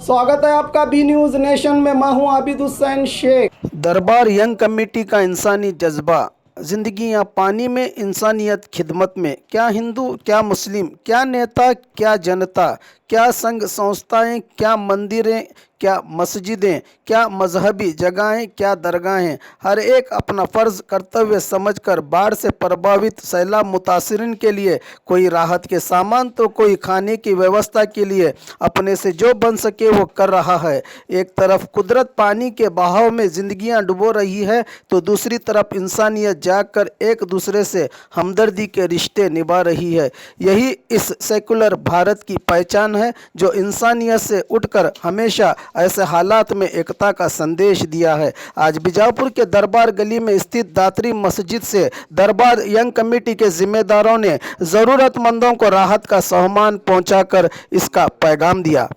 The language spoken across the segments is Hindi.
स्वागत है आपका बी न्यूज नेशन में। मैं हूं आबिद हुसैन शेख। दरबार यंग कमेटी का इंसानी जज्बा, जिंदगी या पानी में इंसानियत खिदमत में। क्या हिंदू, क्या मुस्लिम, क्या नेता, क्या जनता, क्या संघ संस्थाएं, क्या मंदिरें, क्या मस्जिदें, क्या मजहबी जगहें, क्या दरगाहें, हर एक अपना फ़र्ज़ कर्तव्य समझकर बाढ़ से प्रभावित सैलाब मुतासरीन के लिए कोई राहत के सामान तो कोई खाने की व्यवस्था के लिए अपने से जो बन सके वो कर रहा है। एक तरफ कुदरत पानी के बहाव में जिंदगियां डुबो रही है तो दूसरी तरफ इंसानियत जागकर एक दूसरे से हमदर्दी के रिश्ते निभा रही है। यही इस सेकुलर भारत की पहचान है, जो इंसानियत से उठकर हमेशा ऐसे हालात में एकता का संदेश दिया है। आज बीजापुर के दरबार गली में स्थित दात्री मस्जिद से दरबार यंग कमेटी के जिम्मेदारों ने ज़रूरतमंदों को राहत का सामान पहुंचाकर इसका पैगाम दिया।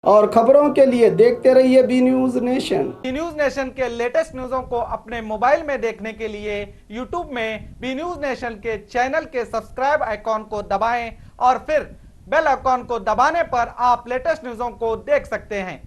और खबरों के लिए देखते रहिए B news nation. B news nation के लेटेस्ट न्यूज़ों को अपने मोबाइल में देखने के लिए यूट्यूब में बी न्यूज नेशन के चैनल के सब्सक्राइब आइकॉन को दबाएं और फिर बेल आइकॉन को दबाने पर आप लेटेस्ट न्यूज़ों को देख सकते हैं।